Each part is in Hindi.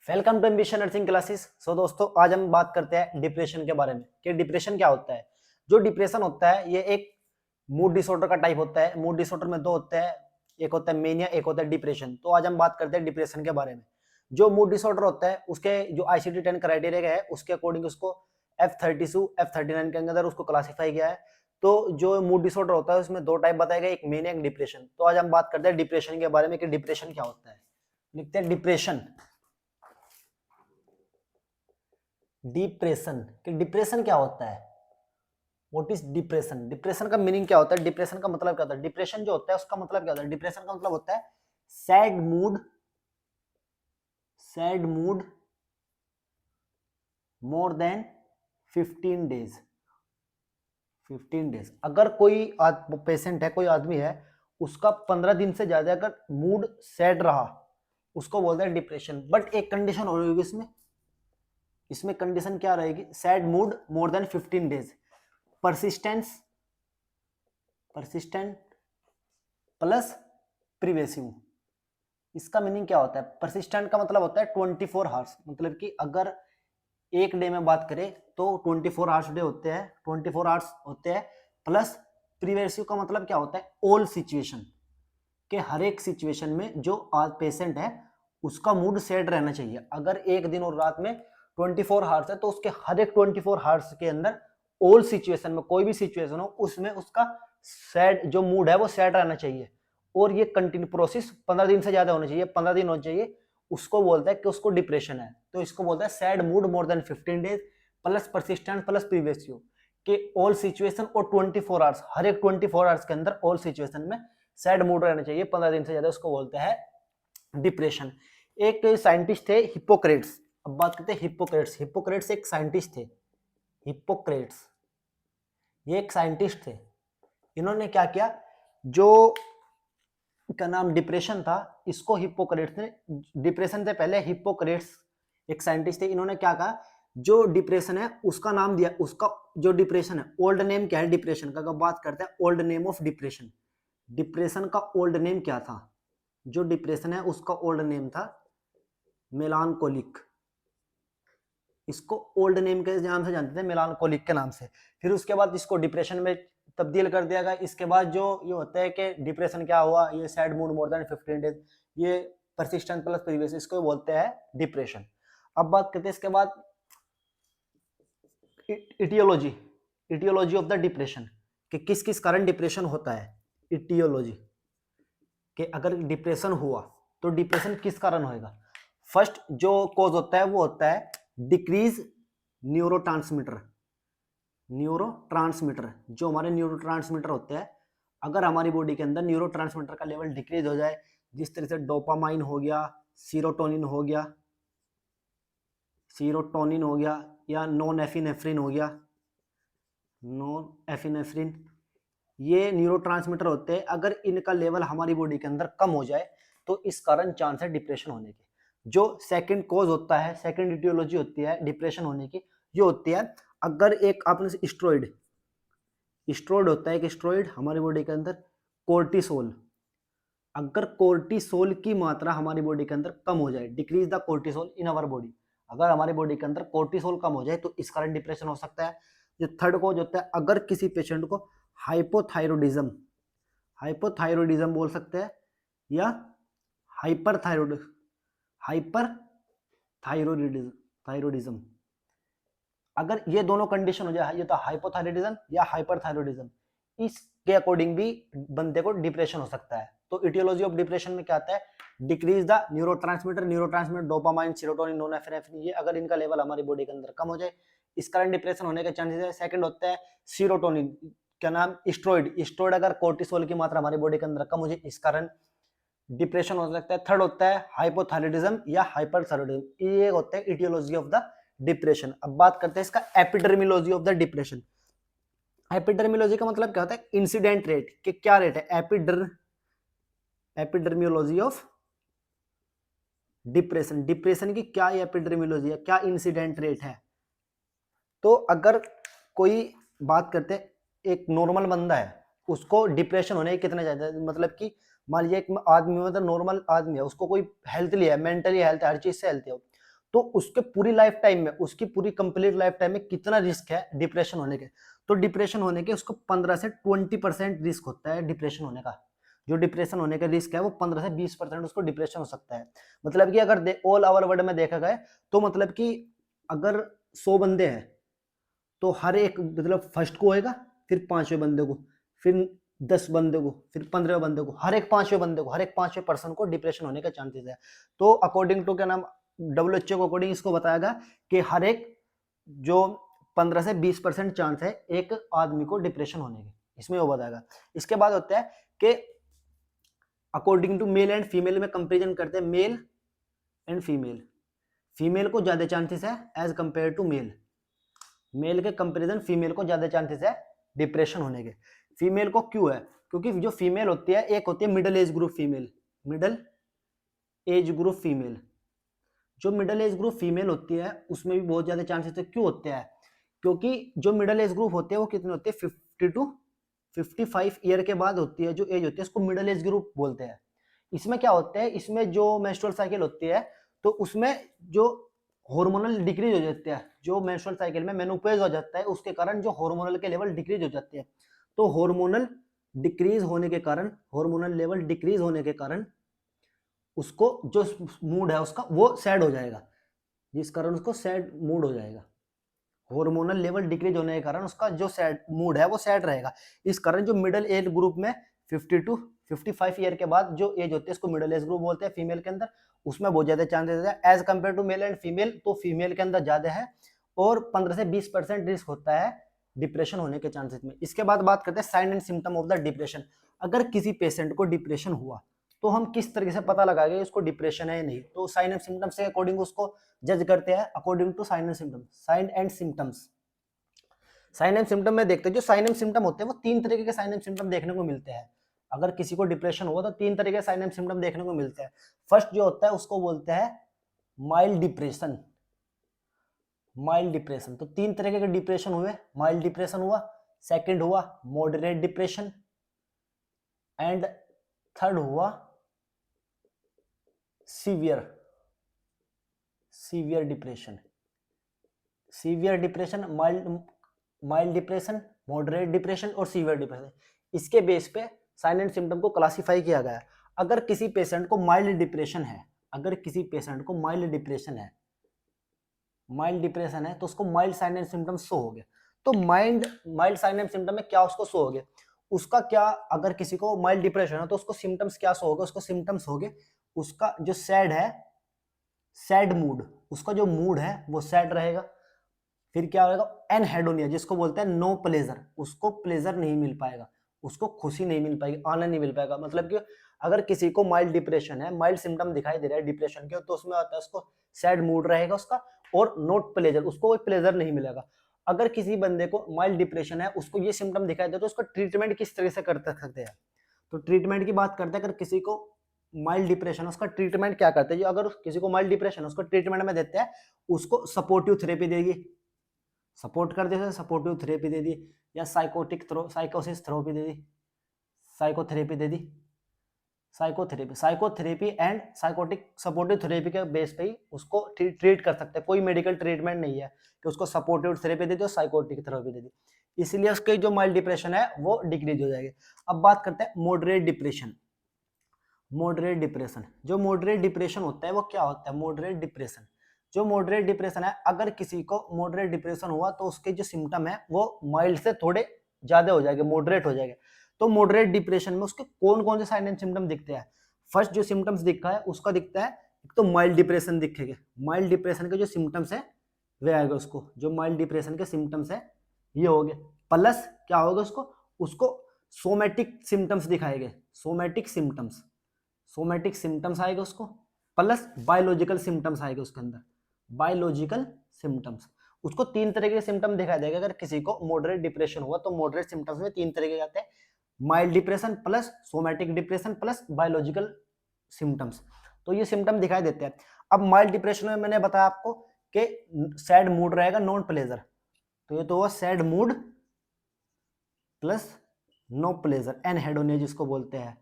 Welcome to Ambition nursing classes. So दोस्तों, आज हम बात करते हैं डिप्रेशन के बारे में कि डिप्रेशन क्या होता है। जो डिप्रेशन होता है ये एक मूड डिसऑर्डर का टाइप होता है। मूड डिसऑर्डर में दो होते हैं, एक होता है मेनिया, एक होता है डिप्रेशन। तो आज हम बात करते हैं डिप्रेशन के बारे में। जो मूड डिसऑर्डर होता है उसके जो ICD-10 क्राइटेरिया है उसके अकॉर्डिंग उसको F32 F39 के अंदर उसको क्लासिफाई किया है। तो जो मूड डिसऑर्डर होता है उसमें दो टाइप बताए गए, एक मेनिया एक डिप्रेशन। तो आज हम बात करते हैं डिप्रेशन के बारे में कि डिप्रेशन क्या होता है। लिखते हैं डिप्रेशन। डिप्रेशन कि डिप्रेशन क्या होता है। What is depression? डिप्रेशन का मीनिंग क्या होता है? डिप्रेशन का मतलब क्या होता है? डिप्रेशन जो होता है उसका मतलब क्या होता है? डिप्रेशन का मतलब होता है sad mood, sad mood more than 15 days. 15 days अगर कोई पेशेंट है, कोई आदमी है, उसका 15 दिन से ज्यादा अगर मूड सैड रहा उसको बोलते हैं डिप्रेशन। बट एक कंडीशन हो रही होगी इसमें। इसमें कंडीशन क्या रहेगी? Sad mood more than 15 days, persistence, persistent plus pervasive. इसका मीनिंग क्या होता है? परसिस्टेंट का मतलब होता है 24 आवर्स, मतलब कि अगर एक डे में बात करें तो 24 आवर्स डे होते हैं, 24 आवर्स होते हैं। प्लस प्रीवेसिव का मतलब क्या होता है? ऑल सिचुएशन के हर एक सिचुएशन में जो आज पेशेंट है उसका मूड सेट रहना चाहिए। अगर एक दिन और रात में 24 आवर्स है तो उसके हर एक 24 आवर्स के अंदर ऑल सिचुएशन में, कोई भी सिचुएशन हो उसमें उसका सेट जो मूड है वो सेट रहना चाहिए। और ये कंटिन्यू प्रोसेस 15 दिन से ज्यादा होनी चाहिए, 15 दिन होना चाहिए। उसको बोलता है कि उसको डिप्रेशन है। तो इसको बोलता है sad mood more than 15 days plus persistence plus previous के ऑल सिचुएशन और 24 आवर्स, हर एक 24 आवर्स के अंदर ऑल सिचुएशन में सैड मूड रहना चाहिए 15 दिन से ज्यादा, उसको बोलते हैं डिप्रेशन। एक साइंटिस्ट थे हिप्पोक्रेट्स। अब बात करते हैं हिप्पोक्रेट्स। हिप्पोक्रेट्स एक साइंटिस्ट थे। हिप्पोक्रेट्स ये एक साइंटिस्ट थे। इन्होंने क्या किया, जो का नाम डिप्रेशन था इसको हिप्पोक्रेट्स ने, डिप्रेशन से पहले हिप्पोक्रेट्स एक साइंटिस्ट थे, इन्होंने क्या कहा, जो डिप्रेशन है उसका नाम दिया, उसका जो डिप्रेशन है ओल्ड नेम क्या है डिप्रेशन का। अगर बात करते हैं old name of depression, depression का ओल्ड नेम क्या था? जो डिप्रेशन है उसका ओल्ड नेम था मेलानकोलिक। इसको ओल्ड नेम के नाम से जानते थे, मेलानकोलिक के नाम से। फिर उसके बाद इसको डिप्रेशन में तब्दील कर दिया गया। इसके बाद जो ये होता है कि डिप्रेशन क्या हुआ, ये sad mood more than 15 days, ये परसिस्टेंट प्लस प्रीवियस, इसको बोलते हैं डिप्रेशन। अब बात करते हैं इसके बाद etiology, etiology of the depression कि किस किस कारण डिप्रेशन होता है। इटियोलॉजी कि अगर डिप्रेशन हुआ तो डिप्रेशन किस कारण होएगा। फर्स्ट जो कॉज होता है वो होता है डिक्रीज न्यूरोट्रांसमीटर। न्यूरोट्रांसमीटर जो हमारे न्यूरोट्रांसमीटर होते हैं, अगर हमारी बॉडी के अंदर न्यूरोट्रांसमीटर का लेवल डिक्रीज हो जाए, जिस तरह से डोपामाइन हो गया, सीरोटोनिन हो गया, सीरोटोनिन हो गया, या नॉन एफिनेफ्रिन हो गया, नॉन एफिनेफ्रिन, ये न्यूरोट्रांसमीटर होते हैं। अगर इनका लेवल हमारी बॉडी के अंदर कम हो जाए तो इस कारण चांस है डिप्रेशन होने के। जो सेकंड कॉज होता है, सेकंड इटियोलॉजी होती है डिप्रेशन होने की, ये होती है अगर एक आपने स्टेरॉइड, स्टेरॉइड होता है एक स्टेरॉइड हमारी बॉडी के अंदर, कोर्टिसोल, अगर कोर्टिसोल की मात्रा हमारी बॉडी के अंदर कम हो जाए, decrease the cortisol in our body, अगर हमारी बॉडी के अंदर कोर्टिसोल कम हो जाए तो इस कारण डिप्रेशन हो सकता है। जो थर्ड कॉज होता है, अगर किसी पेशेंट को हाइपोथायरोडिज्म, हाइपोथायरोडिज्म बोल सकते हैं, या हाइपरथायरोड, हाइपर थायरोइडिज्म, थायरोडिज्म, अगर ये दोनों कंडीशन हो जाए, ये तो हाइपोथायरोडिज्म या हाइपरथायरोडिज्म, इसके अकॉर्डिंग भी बंदे को डिप्रेशन हो सकता है। तो इटियोलॉजी ऑफ डिप्रेशन में क्या आता है, decrease the neurotransmitter, neurotransmitter dopamine, serotonin, norepinephrine, ये अगर इनका लेवल हमारी बॉडी के अंदर कम हो जाए इस कारण डिप्रेशन होने के चांसेस है। सेकंड होता है सीरोटोनिन, क्या नाम, स्टेरॉइड, स्टेरॉइड अगर कोर्टिसोल की मात्रा हमारी बॉडी के अंदर कम हो जाए इस कारण डिप्रेशन हो सकता है। थर्ड होता है हाइपोथायराइडिज्म या हाइपरथायराइडिज्म, ये होता है इटियोलॉजी ऑफ द डिप्रेशन। अब बात करते हैं इसका एपिडर्मियोलॉजी ऑफ द डिप्रेशन। एपिडर्मियोलॉजी का मतलब क्या होता है, इंसिडेंट रेट, कि क्या रेट है एपिडर्मियोलॉजी ऑफ डिप्रेशन, डिप्रेशन की क्या एपिडर्मियोलॉजी है, क्या इंसिडेंट रेट है। तो अगर कोई बात करते हैं, एक नॉर्मल बंदा है उसको डिप्रेशन होने कितने ज्यादा, मतलब कि मान लीजिए एक आदमी मतलब नॉर्मल आदमी है, उसको कोई हेल्थ लिया है, मेंटली हेल्थ, हर चीज से हेल्थ है, तो उसके पूरी लाइफ टाइम में, उसकी पूरी कंप्लीट लाइफ टाइम में कितना रिस्क है डिप्रेशन होने के, तो डिप्रेशन होने के उसको 15 से 20% रिस्क होता है डिप्रेशन होने का। जो डिप्रेशन होने का रिस्क है वो 15 से 20% उसको डिप्रेशन हो सकता है। मतलब कि अगर ऑल ओवर वर्ल्ड में देखा गया तो मतलब कि अगर 100 बंदे हैं तो हर एक मतलब फर्स्ट को होएगा, फिर 5वें बंदे को, फिर 10 बंदे को, फिर 15 बंदे को, हर एक 5वें बंदे को, हर एक 5वें पर्सन को डिप्रेशन होने का चांसेस है। तो अकॉर्डिंग टू क्या नाम WHO को अकॉर्डिंग इसको बताया गया कि हर एक जो 15 से 20% चांस है एक आदमी को डिप्रेशन होने के, इसमें वो बताएगा। इसके बाद होता है कि according to male and female में कंपेरिजन करते हैं, मेल एंड फीमेल, फीमेल को ज्यादा चांसेस है as compare to male, male के कंपैरिजन फीमेल को ज्यादा चांसेस है डिप्रेशन होने के। फीमेल को क्यों है, क्योंकि जो फीमेल होती है एक होती है middle age group female, middle age group female, जो मिडिल एज ग्रुप फीमेल होती है उसमें भी बहुत ज्यादा चांसेस है। क्यों होते हैं, क्योंकि जो मिडिल एज ग्रुप होते हैं वो कितने होते हैं 50 टू 55 ईयर के बाद होती है जो एज होती है, उसको मिडिल एज ग्रुप बोलते हैं। इसमें क्या होता है, इसमें जो मेंस्ट्रुअल साइकिल होती है तो उसमें जो हार्मोनल डिक्रीज हो जाते हैं, जो मेंस्ट्रुअल साइकिल में मेनोपॉज हो जाता है उसके कारण जो हार्मोनल के लेवल डिक्रीज हो जाते हैं। तो हार्मोनल डिक्रीज होने के कारण, हार्मोनल लेवल डिक्रीज होने के कारण उसको जो मूड है उसका वो सैड हो जाएगा, जिस कारण उसको सैड मूड हो जाएगा। हार्मोनल लेवल डिक्रीज होने के कारण उसका जो सैड मूड है वो सैड रहेगा। इस कारण जो मिडिल एज ग्रुप में 50 टू 55 ईयर के बाद जो एज होती है इसको मिडिल एज ग्रुप बोलते हैं फीमेल के अंदर, उसमें बहुत ज्यादा चांसेस है as compare to male and female, तो फीमेल के अंदर ज्यादा है और 15 से 20% रिस्क होता है डिप्रेशन होने के चांसेस में। इसके बाद बात करते हैं sign and symptom of the depression. अगर किसी पेशेंट को डिप्रेशन हुआ तो हम किस तरीके से पता लगाएंगे उसको डिप्रेशन है या नहीं, तो साइन एंड सिम्टम से अकॉर्डिंग उसको जज करते हैं according to sign and symptom. Sign and symptoms, sign and symptom में देखते हैं, जो साइन एंड सिम्टम होते हैं वो 3 तरीके के साइन एंड सिम्टम देखने को मिलते हैं। अगर किसी को डिप्रेशन हुआ तो 3 तरीके के साइन एंड सिम्टम देखने को मिलते हैं। फर्स्ट जो होता है उसको बोलते हैं माइल्ड डिप्रेशन, माइल्ड डिप्रेशन। तो 3 तरीके के डिप्रेशन हुए, माइल्ड डिप्रेशन हुआ, सेकंड हुआ मॉडरेट डिप्रेशन एंड थर्ड हुआ severe, severe depression. Severe depression, mild depression, moderate depression और सीवियर डिप्रेशन, इसके बेस पे साइन एंड सिम्टम को क्लासिफाई किया गया है। अगर किसी पेशेंट को माइल्ड डिप्रेशन है, अगर किसी पेशेंट को माइल्ड डिप्रेशन है, माइल्ड डिप्रेशन है तो उसको mild sign and symptom show हो गए। तो माइल्ड साइन एंड सिम्टम में क्या उसको शो हो गए, उसका क्या, अगर किसी को माइल्ड डिप्रेशन है तो उसको सिम्टम्स क्या शो हो गए, उसको सिम्टम्स हो गए उसका जो सैड है, सैड मूड, उसका जो मूड है वो सैड रहेगा। फिर क्या होगा, एनहेडोनिया जिसको बोलते हैं नो प्लेजर, उसको प्लेजर नहीं मिल पाएगा, उसको खुशी नहीं मिल पाएगी, आनंद नहीं मिल पाएगा। मतलब कि अगर किसी को माइल्ड डिप्रेशन है, माइल्ड सिम्टम दिखाई दे रहा है डिप्रेशन के, तो उसमें आता है उसको सैड मूड रहेगा उसका और नोट प्लेजर, उसको कोई प्लेजर नहीं मिलेगा। अगर किसी बंदे को माइल्ड डिप्रेशन है उसको ये सिम्टम दिखाई दे तो उसको ट्रीटमेंट किस तरह से कर सकते हैं, तो ट्रीटमेंट की बात करते हैं। अगर किसी को माइल्ड डिप्रेशन उसका ट्रीटमेंट क्या करते हैं, जो अगर किसी को माइल्ड डिप्रेशन उसको ट्रीटमेंट में देते हैं, उसको सपोर्टिव थेरेपी देगी, सपोर्ट कर दे, सपोर्टिव थेरेपी दे दी, या साइकोसिस थेरेपी दे दी, साइकोथेरेपी दे दी, psychotherapy and psychotic supportive therapy के बेस पे ही उसको ट्रीट कर सकते हैं। कोई मेडिकल ट्रीटमेंट नहीं है कि उसको सपोर्टिव थेरेपी दे दी और साइकोटिक थेरेपी दे दी, इसलिए उसके जो माइल्ड डिप्रेशन है वो डिक्रीज हो जाएगी। अब बात करते हैं मॉडरेट डिप्रेशन। मॉडरेट डिप्रेशन, जो मॉडरेट डिप्रेशन होता है वो क्या होता है, मॉडरेट डिप्रेशन, जो मॉडरेट डिप्रेशन है, अगर किसी को मॉडरेट डिप्रेशन हुआ तो उसके जो सिम्टम है वो माइल्ड से थोड़े ज्यादा हो जाएंगे, मॉडरेट हो जाएंगे। तो मॉडरेट डिप्रेशन में उसके कौन कौन से साइन एंड सिम्टम दिखते हैं, फर्स्ट जो सिम्टम्स दिखा है उसका दिखता है, एक तो माइल्ड डिप्रेशन दिखेगा, माइल्ड डिप्रेशन के जो सिम्टम्स है वे आएगा उसको, जो माइल्ड डिप्रेशन के सिम्टम्स है ये हो गए, प्लस क्या होगा उसको, उसको सोमैटिक सिम्टम्स दिखाएंगे, सोमैटिक सिम्टम्स, सोमैटिक सिम्टम्स आएगा उसको, प्लस बायोलॉजिकल सिम्टम्स आएगा उसके अंदर, बायोलॉजिकल सिम्टम्स। उसको 3 तरह के सिम्टम दिखाई देगा। अगर किसी को मॉडरेट डिप्रेशन हुआ तो मॉडरेट सिम्टम्स में 3 तरह के आते हैं, mild depression plus somatic depression plus biological symptoms, तो ये सिम्टम दिखाई देते हैं। अब माइल्ड डिप्रेशन में मैंने बताया आपको कि सैड मूड रहेगा, नॉन प्लेजर, तो ये तो हुआ sad mood plus no pleasure, anhedonia जिसको बोलते हैं,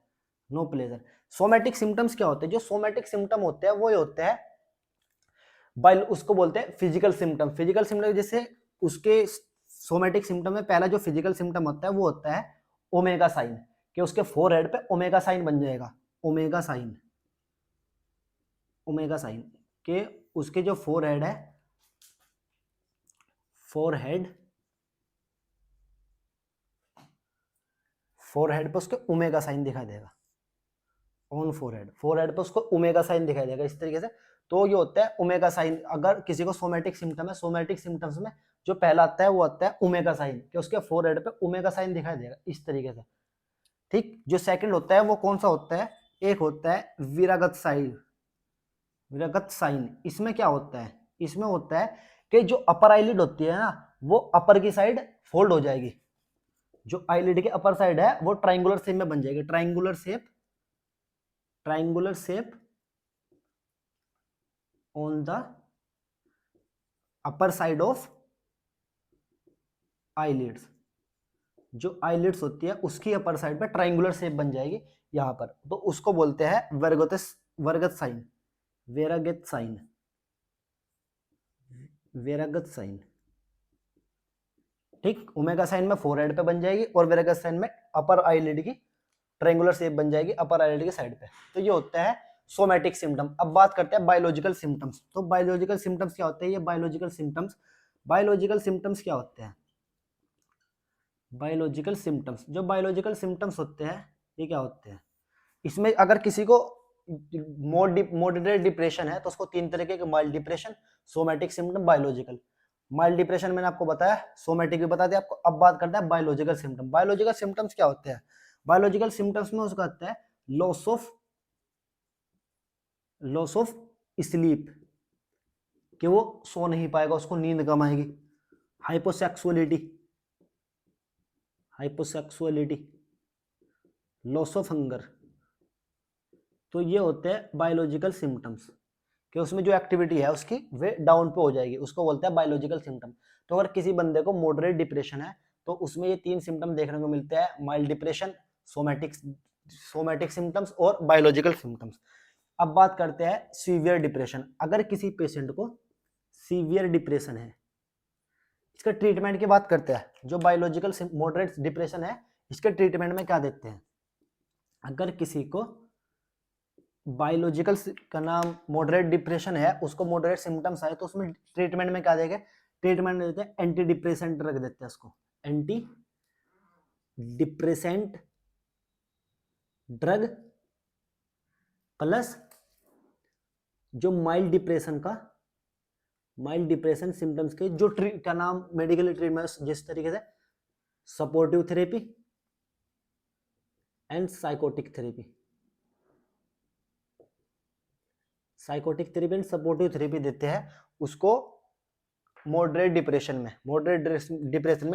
नो प्लेजर। सोमैटिक सिम्टम्स क्या होते हैं, जो सोमैटिक सिम्टम होते हैं वो ये होते हैं उसको बोलते हैं फिजिकल सिम्टम। फिजिकल सिम्टम जैसे उसके सोमेटिक सिम्टम में पहला जो फिजिकल सिम्टम होता है वो होता है ओमेगा साइन, कि उसके फोरहेड पे ओमेगा साइन बन जाएगा। ओमेगा साइन, ओमेगा साइन के उसके जो फोरहेड है, फोरहेड फोरहेड पे उसके ओमेगा साइन दिखाई देगा। ऑन फोरहेड, फोरहेड पे उसको ओमेगा साइन दिखाई देगा इस तरीके से। तो ये होता है ओमेगा साइन। अगर किसी को सोमेटिक सिम्टम है, सोमेटिक सिम्टम्स में जो पहला आता है वो आता है ओमेगा साइन, कि उसके फोरहेड पे ओमेगा साइन दिखाई देगा इस तरीके से। ठीक, जो सेकंड होता है वो कौन सा होता है, एक होता है विरागत साइन। विरागत साइन, इसमें क्या होता है, इसमें होता है कि जो अपर आईलिड होती है ना, वो अपर की साइड फोल्ड हो जाएगी। जो आईलिड के अपर साइड है वो ट्राइंगुलर शेप में बन जाएगी। Triangular shape, triangular shape on the upper side of eyelids. जो आईलिड्स होती है उसकी अपर साइड पे ट्राइंगुलर शेप बन जाएगी यहां पर, तो उसको बोलते हैं Veraguth sign. Veraguth sign, Veraguth sign. ठीक, ओमेगा साइन में फोरहेड पे बन जाएगी और वेरागत साइन में अपर आईलिड की ट्रायंगुलर शेप बन जाएगी अपर आईलिड की साइड पे। तो ये होता है सोमैटिक सिम्टम। अब बात करते हैं बायोलॉजिकल सिम्टम्स। तो बायोलॉजिकल सिम्टम्स क्या होते हैं, ये बायोलॉजिकल सिम्टम्स, बायोलॉजिकल सिम्टम्स क्या होते हैं, बायोलॉजिकल सिम्टम्स, जो बायोलॉजिकल सिम्टम्स होते हैं ये क्या होते हैं, इसमें अगर किसी को मॉडरेट डिप्रेशन है तो उसको तीन तरीके के, mild depression, somatic symptom, biological. Mild depression मैंने आपको बताया, सोमैटिक भी बता दिया आपको। अब बात करते हैं बायोलॉजिकल सिम्टम। बायोलॉजिकल सिम्टम्स क्या होते हैं, बायोलॉजिकल सिम्टम्स में उसका आता है लॉस ऑफ स्लीप, कि वो सो नहीं पाएगा, उसको नींद कम आएगी। हाइपोसेक्सुअलिटी, हाइपोसेक्सुअलिटी, लॉस ऑफ हंगर। तो ये होते हैं बायोलॉजिकल सिम्टम्स, कि उसमें जो एक्टिविटी है उसकी वे डाउन पे हो जाएगी, उसको बोलते हैं बायोलॉजिकल सिम्टम। तो अगर किसी बंदे को मॉडरेट डिप्रेशन है तो उसमें ये तीन सिम्टम देखने को मिलते हैं, माइल्ड डिप्रेशन, सोमैटिक सिम्टम्स और बायोलॉजिकल सिम्टम्स। अब बात करते हैं सीवियर डिप्रेशन। अगर किसी पेशेंट को सीवियर डिप्रेशन है, इसका ट्रीटमेंट की बात करते हैं। जो बायोलॉजिकल मॉडरेट डिप्रेशन है इसके ट्रीटमेंट में क्या देते हैं, अगर किसी को बायोलॉजिकल का नाम मॉडरेट डिप्रेशन है, उसको मॉडरेट सिम्टम्स आए तो उसमें ट्रीटमेंट में क्या देंगे, ट्रीटमेंट में देते हैं एंटी डिप्रेसेंट ड्रग देते हैं उसको, एंटी डिप्रेसेंट ड्रग प्लस जो माइल्ड डिप्रेशन सिम्टम्स के जो का नाम मेडिकल ट्रीटमेंट जिस तरीके से supportive therapy and psychotic therapy, psychotic therapy and supportive therapy देते हैं उसको मॉडरेट डिप्रेशन में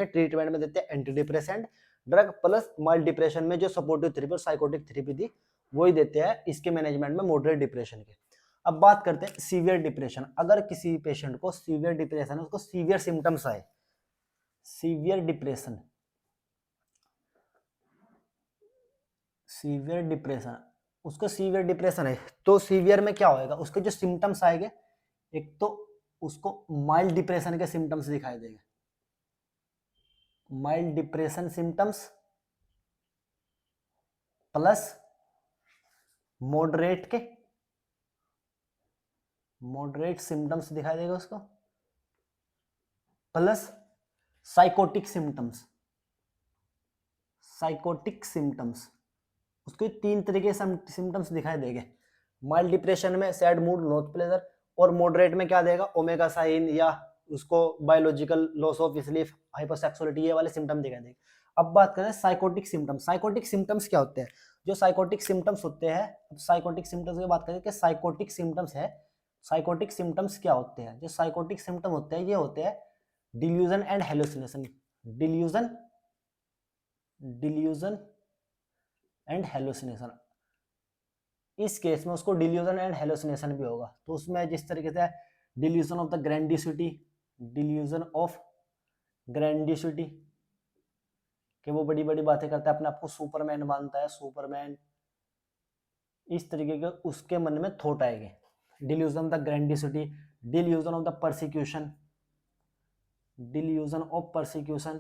ट्रीटमेंट में देते हैं anti depressant drug plus mild depression में जो सपोर्टिव थेरेपी और साइकोटिक थेरेपी दी वही देते हैं इसके मैनेजमेंट में मॉडरेट डिप्रेशन के। अब बात करते हैं सीवियर डिप्रेशन। अगर किसी पेशेंट को सीवियर डिप्रेशन है, उसको सीवियर सिम्टम्स आए, सीवियर डिप्रेशन, सीवियर डिप्रेशन, उसको सीवियर डिप्रेशन है तो सीवियर में क्या होएगा, उसके जो सिम्टम्स आएंगे, एक तो उसको माइल्ड डिप्रेशन के सिम्टम्स दिखाई देंगे, mild depression symptoms plus moderate symptoms दिखाई देगा उसको, प्लस साइकोटिक सिम्टम्स, उसको तीन तरीके से सिम्टम्स दिखाई देंगे। माइल्ड डिप्रेशन में सैड मूड, नॉट प्लेजर, और मॉडरेट में क्या देगा, ओमेगा साइन या उसको बायोलॉजिकल लॉस ऑफ स्लीप, हाइपोसेक्सुअलिटी, ये वाले सिम्टम दिखाई देंगे। अब बात करें साइकोटिक सिम्टम्स। साइकोटिक सिम्टम्स क्या होते हैं, जो साइकोटिक सिम्टम्स होते हैं, अब साइकोटिक सिम्टम्स की बात करें कि साइकोटिक सिम्टम्स है, साइकोटिक सिम्टम्स क्या होते हैं, जो साइकोटिक सिम्टम होते हैं ये होते हैं delusion and hallucination, delusion and hallucination. इस केस में उसको डिल्यूजन एंड हेलुसिनेशन भी होगा। तो उसमें जिस तरीके से delusion of the grandiosity, delusion of grandiosity, कि वो बड़ी बड़ी बातें करता है, अपने आप को सुपरमैन मानता है, सुपरमैन, इस तरीके के उसके मन में थॉट आएंगे। Delusion the grandiosity, delusion of the persecution, delusion of persecution,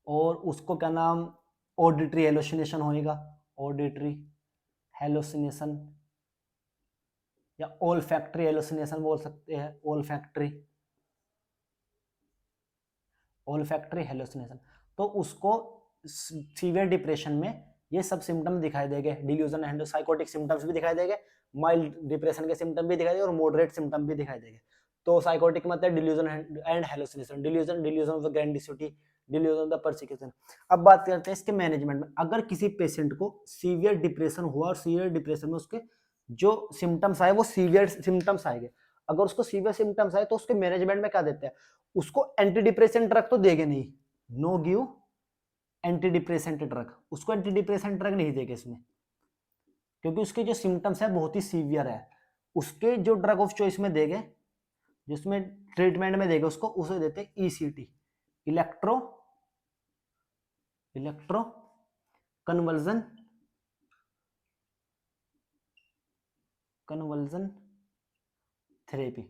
और उसको क्या नाम, ऑडिटरी हेलुसिनेशन होएगा, ऑडिटरी हेलुसिनेशन या ओल्फैक्टरी हेलुसिनेशन बोल सकते हैं, ओल्फैक्टरी, ओल्फैक्टरी हेलुसिनेशन। तो उसको सीवियर डिप्रेशन में ये सब सिम्टम दिखाई देंगे, डिल्यूजन एंड साइकोटिक सिम्टम्स भी दिखाई देंगे, माइल्ड डिप्रेशन के सिम्टम भी दिखाई देंगे और मॉडरेट सिम्टम भी दिखाई देंगे। तो साइकोटिक मतलब delusion and hallucination, delusion of the grandiosity, delusion of the persecution. अब बात करते हैं इसके मैनेजमेंट में। अगर किसी पेशेंट को सीवियर डिप्रेशन हुआ और सीवियर डिप्रेशन में उसके जो सिम्टम्स आए वो सीवियर सिम्टम्स आएंगे, अगर उसको सीवियर सिम्टम्स आए तो उसके मैनेजमेंट में क्या देते हैं, उसको एंटी डिप्रेसेंट ड्रग तो देंगे नहीं, know give anti depressant drug, उसको एंटी डिप्रेसेंट ड्रग नहीं देंगे इसमें, क्योंकि उसके जो सिम्टम्स है बहुत ही सीवियर है। उसके जो ड्रग ऑफ चॉइस में देंगे, जिसमें ट्रीटमेंट में देंगे उसको, उसे देते ECT, electro electro conversion conversion therapy,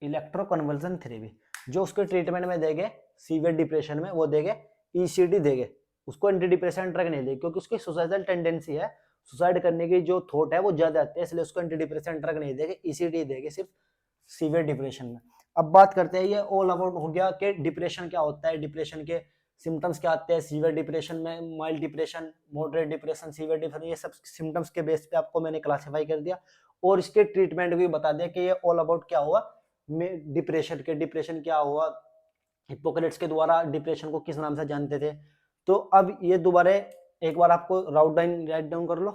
electro conversion therapy जो उसके ट्रीटमेंट में देंगे सीवियर डिप्रेशन में, वो देंगे ईसीटी देंगे, उसको एंटी डिप्रेसेंट ड्रग नहीं देंगे, क्योंकि उसकी सुसाइडल टेंडेंसी है, सुसाइड करने की जो थॉट है वो ज्यादा आती है, इसलिए उसको एंटी डिप्रेसेंट ड्रग नहीं देंगे, ईसीटी देंगे सिर्फ सीवियर डिप्रेशन में। अब बात करते हैं, ये ऑल अबाउट हो गया कि डिप्रेशन क्या होता है, डिप्रेशन के सिम्टम्स क्या आते हैं, सीवियर डिप्रेशन में, mild depression, moderate depression, severe depression, ये सब सिम्टम्स के बेस पे आपको मैंने क्लासीफाई कर दिया और इसके ट्रीटमेंट भी बता दिया कि ये ऑल अबाउट क्या हुआ में डिप्रेशन क्या हुआ, हिप्पोक्रेट्स के द्वारा डिप्रेशन को किस नाम से जानते थे। तो अब ये दोबारा एक बार आपको राइट डाउन कर लो।